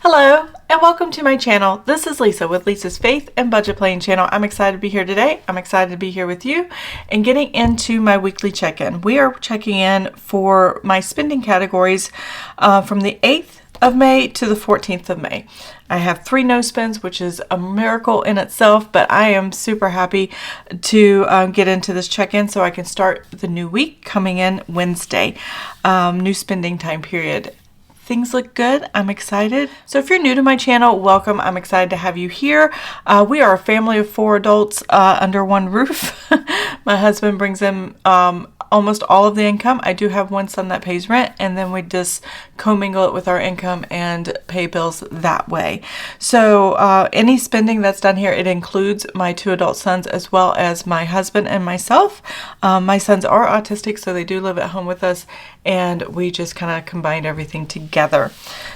Hello and welcome to my channel. This is Lisa with Lisa's Faith and Budget Planning channel. I'm excited to be here today. I'm excited to be here with you and getting into my weekly check-in. We are checking in for my spending categories from the 8th of May to the 14th of May. I have 3 no spends, which is a miracle in itself, but I am super happy to get into this check-in so I can start the new week coming in Wednesday, new spending time period. Things look good. I'm excited. So if you're new to my channel, welcome. I'm excited to have you here. We are a family of 4 adults under one roof. My husband brings in almost all of the income. I do have one son that pays rent, and then we just commingle it with our income and pay bills that way. So any spending that's done here, it includes my 2 adult sons as well as my husband and myself. My sons are autistic, so they do live at home with us, and we just kind of combined everything together.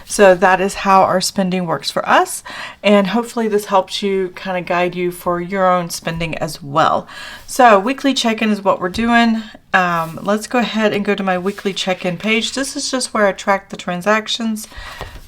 So that is how our spending works for us, and hopefully this helps you kind of guide you for your own spending as well. So weekly check-in is what we're doing. Let's go ahead and go to my weekly check-in page. This is just where I track the transactions,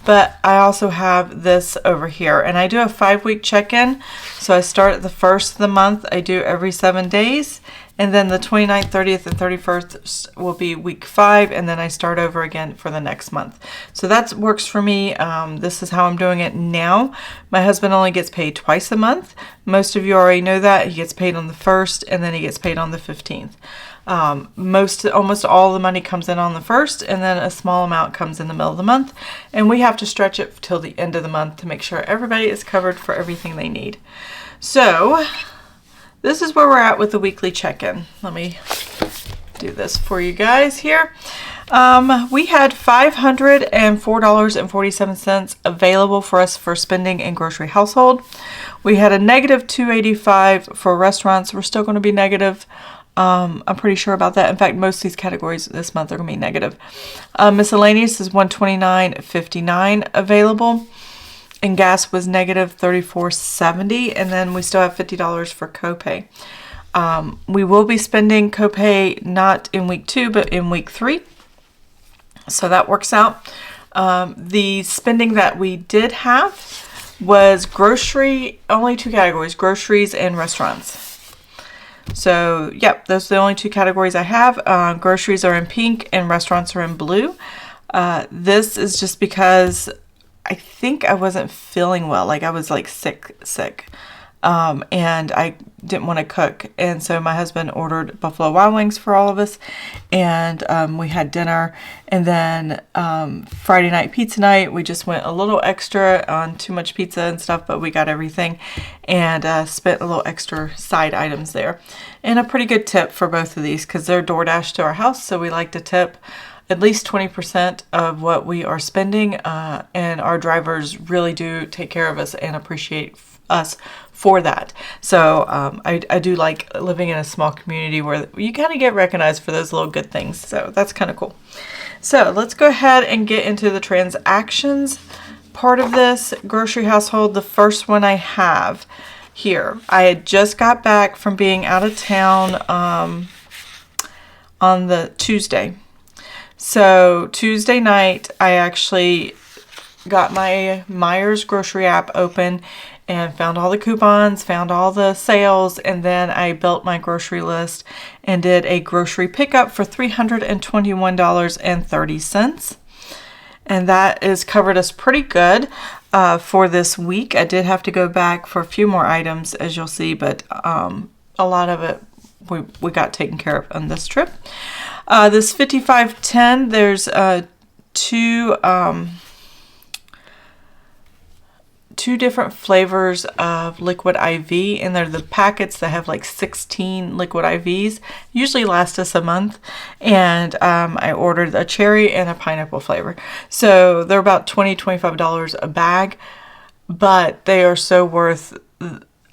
but I also have this over here, and I do a 5-week check-in. So I start at the 1st of the month. I do every 7 days, and then the 29th, 30th, and 31st will be week 5, and then I start over again for the next month. So that works for me. This is how I'm doing it now. My husband only gets paid twice a month. Most of you already know that. He gets paid on the 1st, and then he gets paid on the 15th. Almost all the money comes in on the 1st, and then a small amount comes in the middle of the month, and we have to stretch it till the end of the month to make sure everybody is covered for everything they need. So this is where we're at with the weekly check-in. Let me do this for you guys here. We had $504.47 available for us for spending in grocery household. We had a negative $285 for restaurants. We're still going to be negative. I'm pretty sure about that. In fact, most of these categories this month are going to be negative. Miscellaneous is $129.59 available. And gas was negative $34.70. And then we still have $50 for copay. We will be spending copay not in week 2, but in week 3. So that works out. The spending that we did have was grocery, only 2 categories, groceries and restaurants. So, yep, those are the only 2 categories I have. Groceries are in pink and restaurants are in blue. This is just because I think I wasn't feeling well. Like I was like sick. And I didn't want to cook. And so my husband ordered Buffalo Wild Wings for all of us. And we had dinner. And then Friday night pizza night, we just went a little extra on too much pizza and stuff, but we got everything and spent a little extra side items there. And a pretty good tip for both of these because they're DoorDash to our house. So we like to tip at least 20% of what we are spending. And our drivers really do take care of us and appreciate us for that. So I do like living in a small community where you kind of get recognized for those little good things. So that's kind of cool. So let's go ahead and get into the transactions part of this. Grocery household, the first one I have here. I had just got back from being out of town on the Tuesday. So Tuesday night, I actually got my Myers grocery app open and found all the coupons, found all the sales, and then I built my grocery list and did a grocery pickup for $321.30. And that has covered us pretty good for this week. I did have to go back for a few more items, as you'll see, but a lot of it we got taken care of on this trip. This 5510, there's two different flavors of liquid IV, and they're the packets that have like 16 liquid IVs, usually last us a month. And I ordered a cherry and a pineapple flavor. So they're about $20-$25 a bag, but they are so worth.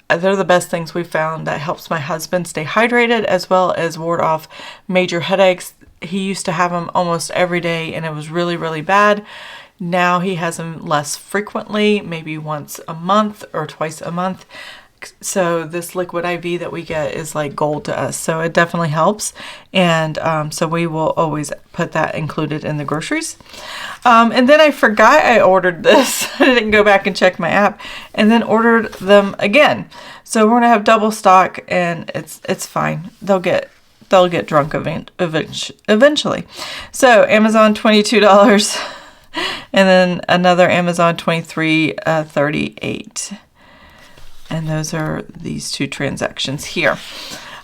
They're the best things we've found that helps my husband stay hydrated as well as ward off major headaches. He used to have them almost every day and it was really, really bad. Now he has them less frequently, maybe once a month or twice a month. So this liquid IV that we get is like gold to us. So it definitely helps. And so we will always put that included in the groceries. And then I forgot I ordered this. I didn't go back and check my app and then ordered them again. So we're going to have double stock, and it's fine. They'll get drunk eventually. So Amazon $22 and then another Amazon $23.38. And those are these two transactions here.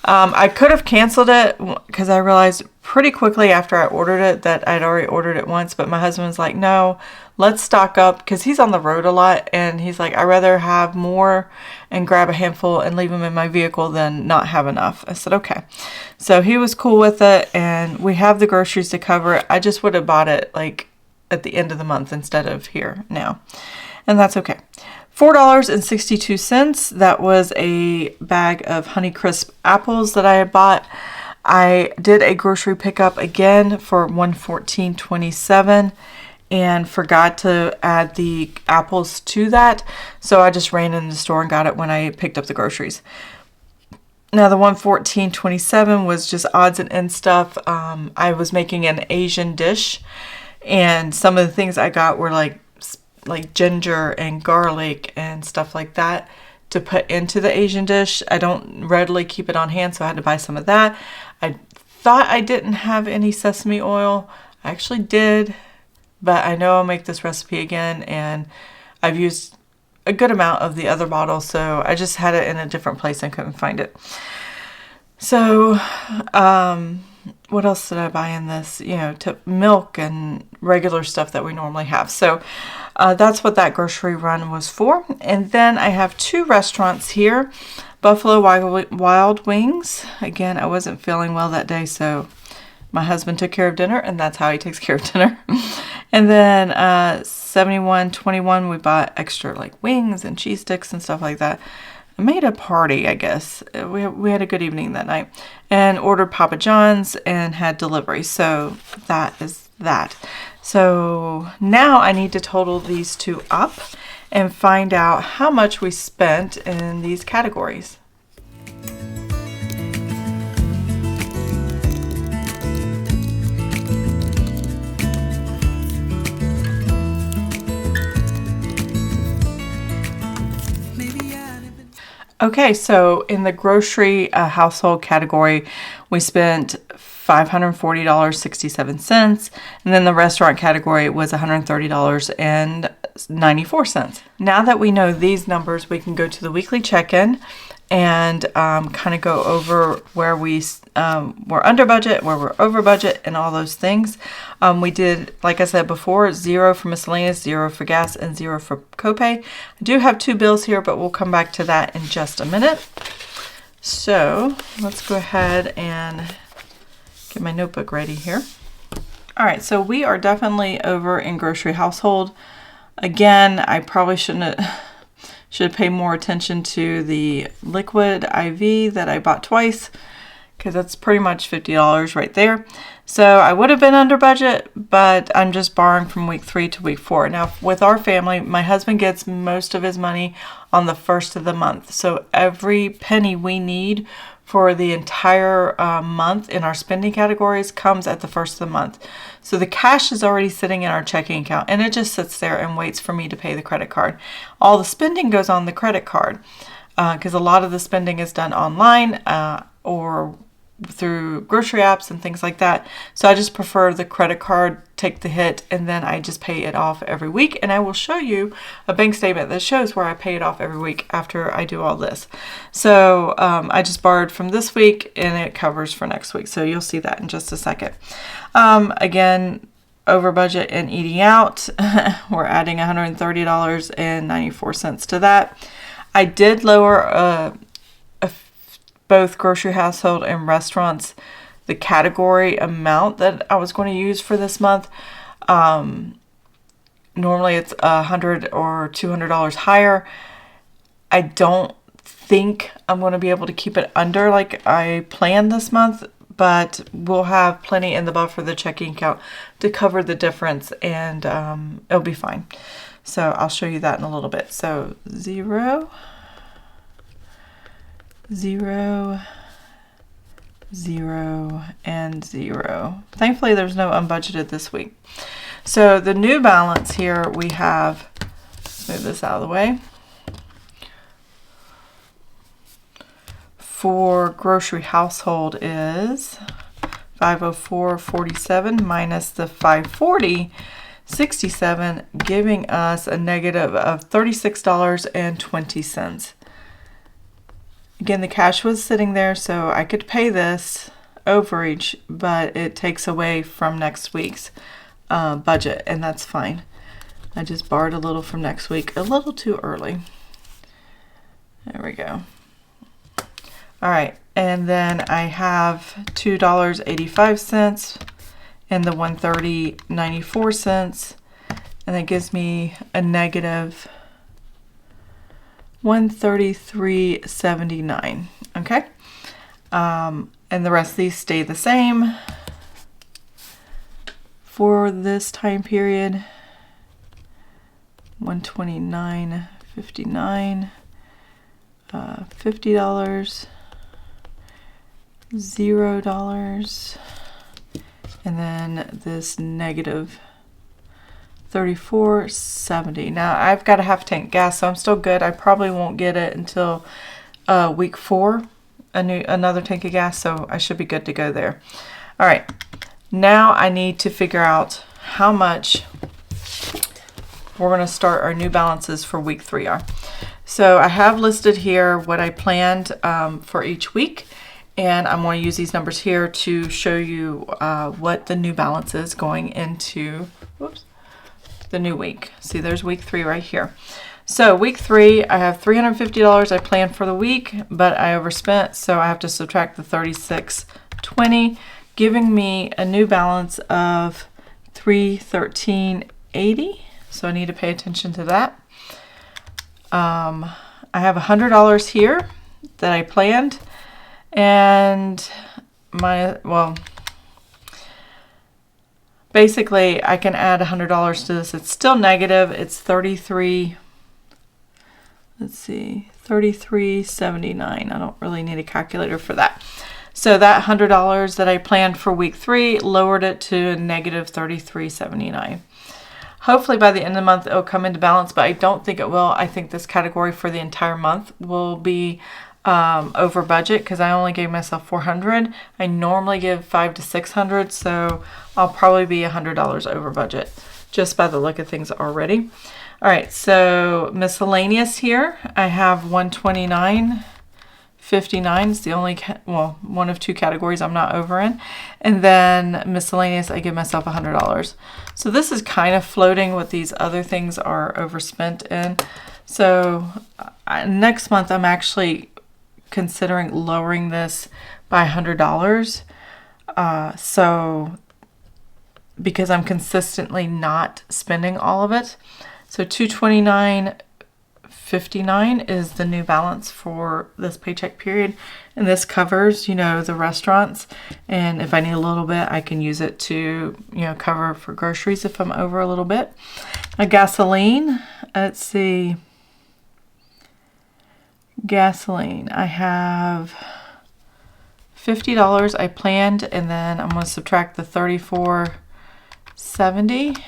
I could have canceled it because I realized pretty quickly after I ordered it that I'd already ordered it once. But my husband's like, no, let's stock up, because he's on the road a lot. And he's like, I'd rather have more and grab a handful and leave them in my vehicle than not have enough. I said, okay. So he was cool with it, and we have the groceries to cover it. I just would have bought it like at the end of the month instead of here now. And that's okay. $4.62. That was a bag of Honeycrisp apples that I had bought. I did a grocery pickup again for $114.27 and forgot to add the apples to that. So I just ran in the store and got it when I picked up the groceries. Now the $114.27 was just odds and ends stuff. I was making an Asian dish, and some of the things I got were like ginger and garlic and stuff like that to put into the Asian dish. I don't readily keep it on hand, so I had to buy some of that. I thought I didn't have any sesame oil. I actually did, but I know I'll make this recipe again, and I've used a good amount of the other bottle, so I just had it in a different place and couldn't find it. So, what else did I buy in this? Milk and regular stuff that we normally have. So that's what that grocery run was for. And then I have two restaurants here. Buffalo Wild Wings. Again, I wasn't feeling well that day, so my husband took care of dinner, and that's how he takes care of dinner. And then 7121, we bought extra like wings and cheese sticks and stuff like that. I made a party, I guess. We had a good evening that night, and ordered Papa John's and had delivery. So that is that. So now I need to total these two up and find out how much we spent in these categories. Okay, so in the grocery household category, we spent $540.67, and then the restaurant category was $130.94. Now that we know these numbers, we can go to the weekly check-in and kind of go over where we were under budget, where we're over budget, and all those things. We did, like I said before, 0 for miscellaneous, 0 for gas, and 0 for copay. I do have 2 bills here, but we'll come back to that in just a minute. So let's go ahead and get my notebook ready here. All right, so we are definitely over in grocery household. Again, I probably should pay more attention to the liquid IV that I bought twice, because that's pretty much $50 right there. So I would have been under budget, but I'm just borrowing from week 3 to week 4. Now with our family, my husband gets most of his money on the first of the month. So every penny we need for the entire month in our spending categories comes at the first of the month. So the cash is already sitting in our checking account, and it just sits there and waits for me to pay the credit card. All the spending goes on the credit card, because a lot of the spending is done online or through grocery apps and things like that. So I just prefer the credit card, take the hit, and then I just pay it off every week. And I will show you a bank statement that shows where I pay it off every week after I do all this. So I just borrowed from this week, and it covers for next week. So you'll see that in just a second. Again, over budget and eating out, we're adding $130.94 to that. I did lower both grocery household and restaurants the category amount that I was going to use for this month. Normally it's $100 or $200 higher. I don't think I'm going to be able to keep it under like I planned this month, but we'll have plenty in the buffer, the checking account, to cover the difference, and it'll be fine. So I'll show you that in a little bit. So 0, 0, 0, and 0. Thankfully, there's no unbudgeted this week. So the new balance here we have, let's move this out of the way. For grocery household is 504.47 minus the 540.67, giving us a negative of $36.20. Again, the cash was sitting there, so I could pay this overage, but it takes away from next week's budget, and that's fine. I just borrowed a little from next week, a little too early. There we go. All right, and then I have $2.85 and the $130.94, and that gives me a negative $133.79. Okay, and the rest of these stay the same for this time period. $129.59, $50, $0, and then this negative $34.70. Now I've got a half tank gas, so I'm still good. I probably won't get it until week 4, another tank of gas, so I should be good to go there. All right, now I need to figure out how much we're going to start our new balances for week 3 are. So I have listed here what I planned for each week, and I'm going to use these numbers here to show you what the new balance is going into the new week. See, there's week 3 right here. So week 3, I have $350 I planned for the week, but I overspent, so I have to subtract the $36.20, giving me a new balance of $313.80. So I need to pay attention to that. I have $100 here that I planned, and basically I can add $100 to this. It's still negative. It's 33. Let's see, 33.79. I don't really need a calculator for that. So that $100 that I planned for week 3 lowered it to a negative 33.79. Hopefully by the end of the month it'll come into balance, but I don't think it will. I think this category for the entire month will be over budget because I only gave myself $400. I normally give $500 to $600, so I'll probably be $100 over budget just by the look of things already. All right, so miscellaneous here, I have $129.59. It's the only, one of 2 categories I'm not over in. And then miscellaneous, I give myself $100. So this is kind of floating what these other things are overspent in. So next month, I'm actually considering lowering this by $100. So because I'm consistently not spending all of it. So $229.59 is the new balance for this paycheck period. And this covers, the restaurants. And if I need a little bit, I can use it to, cover for groceries if I'm over a little bit. Gasoline, let's see. Gasoline, I have $50 I planned, and then I'm going to subtract the $34.70.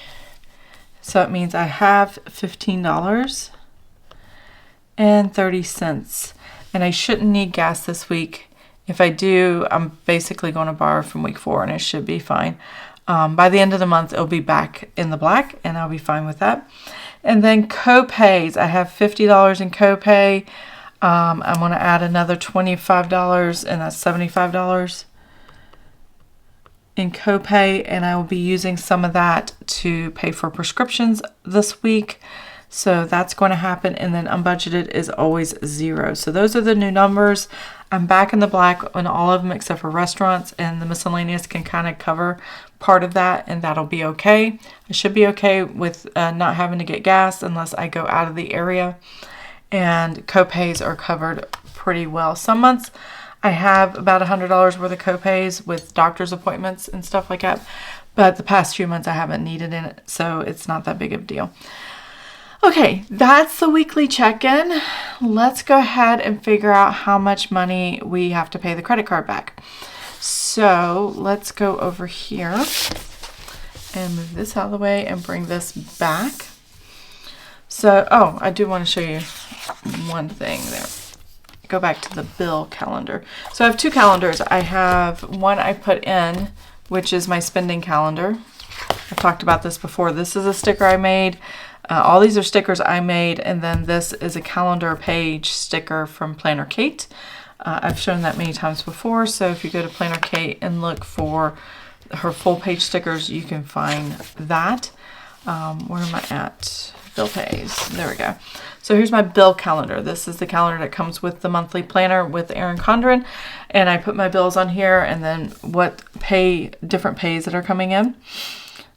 So it means I have $15.30, and I shouldn't need gas this week. If I do, I'm basically going to borrow from week 4, and it should be fine. By the end of the month, it'll be back in the black, and I'll be fine with that. And then co-pays, I have $50 in copay. I'm going to add another $25, and that's $75 in copay, and I will be using some of that to pay for prescriptions this week. So that's going to happen, and then unbudgeted is always 0. So those are the new numbers. I'm back in the black on all of them except for restaurants, and the miscellaneous can kind of cover part of that, and that'll be okay. I should be okay with not having to get gas unless I go out of the area, and copays are covered pretty well. Some months I have about $100 worth of copays with doctor's appointments and stuff like that, but the past few months I haven't needed it, so it's not that big of a deal. Okay, that's the weekly check-in. Let's go ahead and figure out how much money we have to pay the credit card back. So let's go over here and move this out of the way and bring this back. So, oh, I do want to show you one thing there. Go back to the bill calendar. So I have two calendars. I have one I put in, which is my spending calendar. I've talked about this before. This is a sticker I made. All these are stickers I made, and then this is a calendar page sticker from Planner Kate. I've shown that many times before, so if you go to Planner Kate and look for her full page stickers, you can find that. Where am I at? Bill pays. There we go. So here's my bill calendar. This is the calendar that comes with the monthly planner with Erin Condren, and I put my bills on here and then what different pays that are coming in.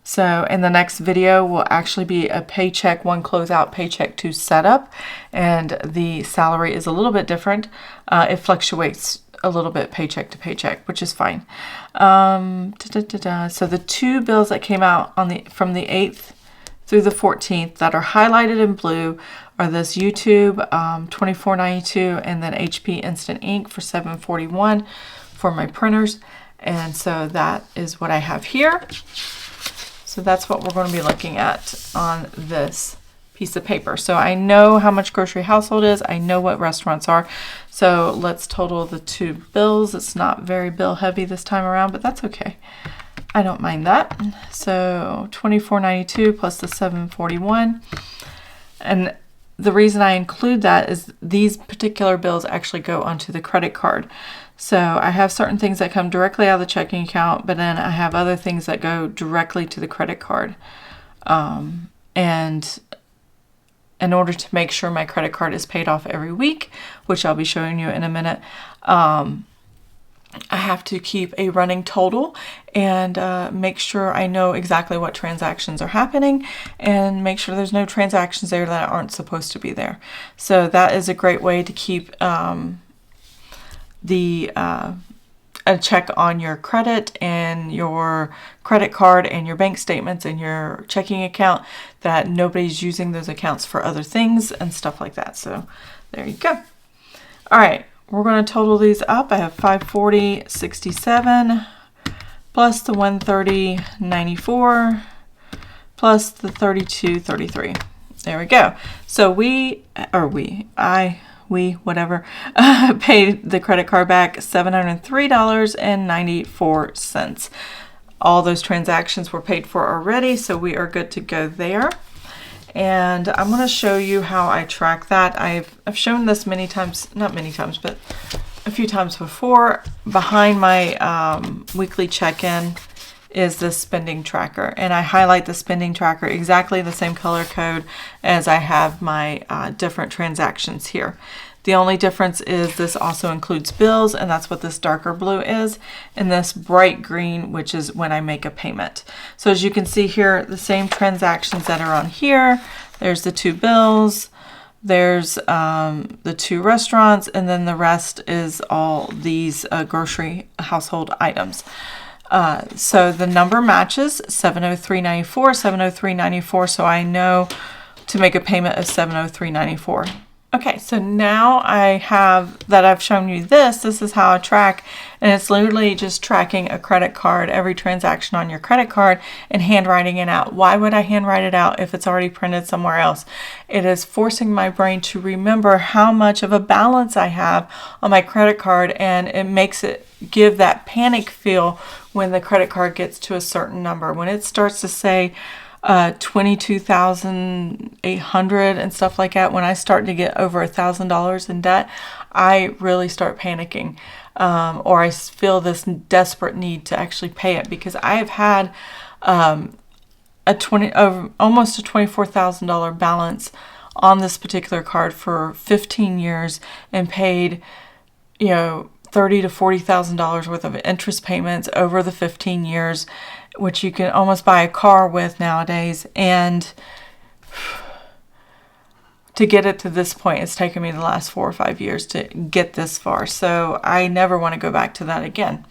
So in the next video will actually be a paycheck 1 closeout, paycheck 2 setup, and the salary is a little bit different. It fluctuates a little bit paycheck to paycheck, which is fine. So the two bills that came out from the 8th through the 14th that are highlighted in blue are this YouTube $24.92 and then HP Instant Ink for $7.41 for my printers. And so that is what I have here. So that's what we're going to be looking at on this piece of paper. So I know how much grocery household is. I know what restaurants are. So let's total the two bills. It's not very bill heavy this time around, but that's okay. I don't mind that. So $24.92 plus the $7.41. And the reason I include that is these particular bills actually go onto the credit card. So I have certain things that come directly out of the checking account, but then I have other things that go directly to the credit card. And in order to make sure my credit card is paid off every week, which I'll be showing you in a minute, I have to keep a running total and make sure I know exactly what transactions are happening and make sure there's no transactions there that aren't supposed to be there. So that is a great way to keep a check on your credit and your credit card and your bank statements and your checking account, that nobody's using those accounts for other things and stuff like that. So there you go. All right, we're going to total these up. I have $540.67 plus the $130.94 plus the $32.33. There we go. So whatever, paid the credit card back $703.94. All those transactions were paid for already, so we are good to go there. And I'm going to show you how I track that. I've shown this many times, not many times, but a few times before. Behind my weekly check-in is the spending tracker, and I highlight the spending tracker exactly the same color code as I have my different transactions here. The only difference is this also includes bills, and that's what this darker blue is, and this bright green, which is when I make a payment. So as you can see here, the same transactions that are on here, there's the two bills, there's the two restaurants, and then the rest is all these grocery household items. So the number matches $703.94, $703.94, so I know to make a payment of $703.94. Okay, so now I've shown you this is how I track, and it's literally just tracking a credit card, every transaction on your credit card, and handwriting it out. Why would I handwrite it out if it's already printed somewhere else? It is forcing my brain to remember how much of a balance I have on my credit card, and it makes it give that panic feel when the credit card gets to a certain number. When it starts to say 22,800 and stuff like that, when I start to get over $1,000 in debt, I really start panicking, or I feel this desperate need to actually pay it, because I have had almost a $24,000 balance on this particular card for 15 years and paid, $30,000 to $40,000 worth of interest payments over the 15 years, which you can almost buy a car with nowadays. And to get it to this point, it's taken me the last 4 or 5 years to get this far. So I never want to go back to that again.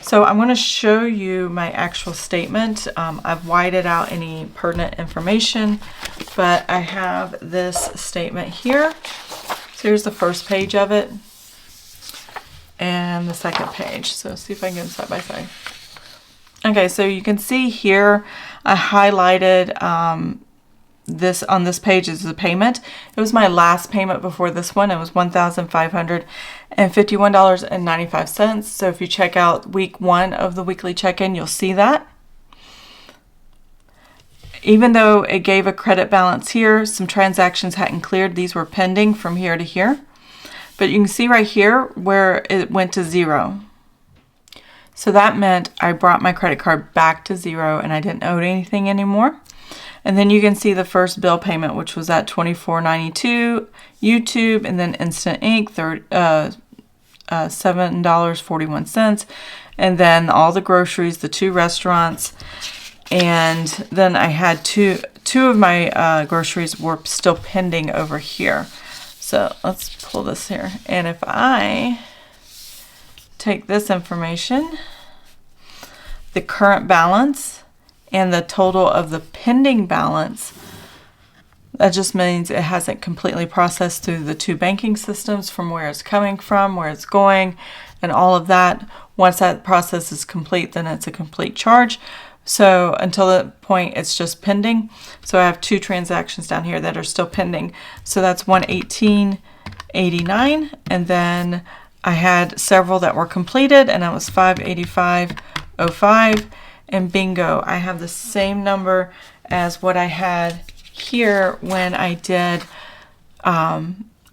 So So I'm going to show you my actual statement. I've whited out any pertinent information, but I have this statement here. So here's the first page of it and the second page. So see if I can get them side by side. Okay, so you can see here I highlighted this on this page is the payment. It was my last payment before this one. It was $1,551.95. So if you check out week 1 of the weekly check-in, you'll see that. Even though it gave a credit balance here, some transactions hadn't cleared. These were pending from here to here. But you can see right here where it went to 0. So that meant I brought my credit card back to 0 and I didn't owe anything anymore. And then you can see the first bill payment, which was at $24.92, YouTube, and then Instant Ink, $7.41, and then all the groceries, the 2 restaurants, and then I had two of my groceries were still pending over here. So let's pull this here, and if I take this information, the current balance, and the total of the pending balance, that just means it hasn't completely processed through the 2 banking systems from where it's coming from, where it's going, and all of that. Once that process is complete, then it's a complete charge. So until that point, it's just pending. So I have 2 transactions down here that are still pending. So that's $118.89, and then I had several that were completed, and that was $585.05. And bingo, I have the same number as what I had here when I did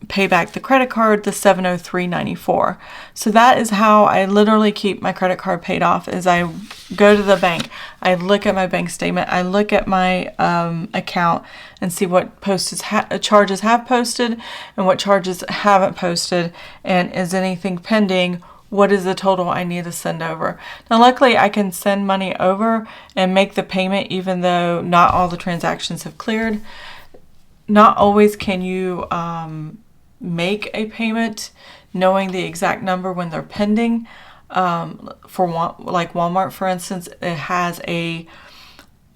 pay back the credit card, the $703.94. So that is how I literally keep my credit card paid off. Is I go to the bank, I look at my bank statement, I look at my account and see what charges have posted and what charges haven't posted, and is anything pending. What is the total I need to send over? Now, luckily, I can send money over and make the payment even though not all the transactions have cleared. Not always can you make a payment knowing the exact number when they're pending. For like Walmart, for instance, it has a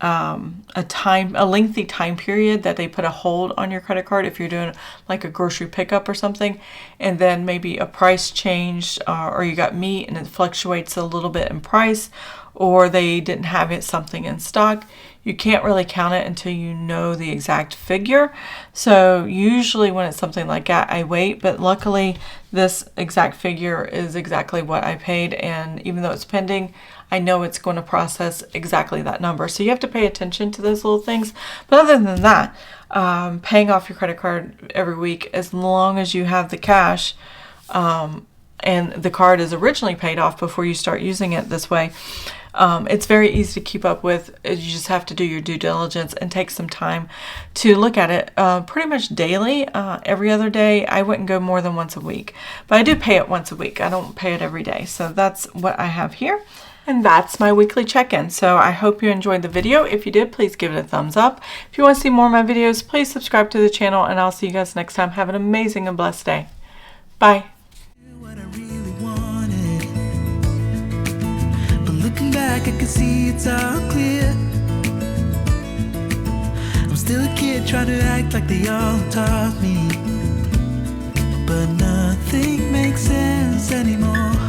lengthy time period that they put a hold on your credit card if you're doing like a grocery pickup or something, and then maybe a price changed, or you got meat and it fluctuates a little bit in price, or they didn't have something in stock. You can't really count it until you know the exact figure. So usually when it's something like that, I wait, but luckily this exact figure is exactly what I paid, and even though it's pending, I know it's going to process exactly that number. So you have to pay attention to those little things. But other than that, paying off your credit card every week, as long as you have the cash, and the card is originally paid off before you start using it this way, it's very easy to keep up with. You just have to do your due diligence and take some time to look at it pretty much daily, every other day. I wouldn't go more than once a week, but I do pay it once a week. I don't pay it every day. So that's what I have here. And that's my weekly check-in. So I hope you enjoyed the video. If you did, please give it a thumbs up. If you want to see more of my videos, please subscribe to the channel, and I'll see you guys next time. Have an amazing and blessed day. Bye. Looking back, I can see it's all clear. I'm still a kid trying to act like they all taught me, but nothing makes sense anymore.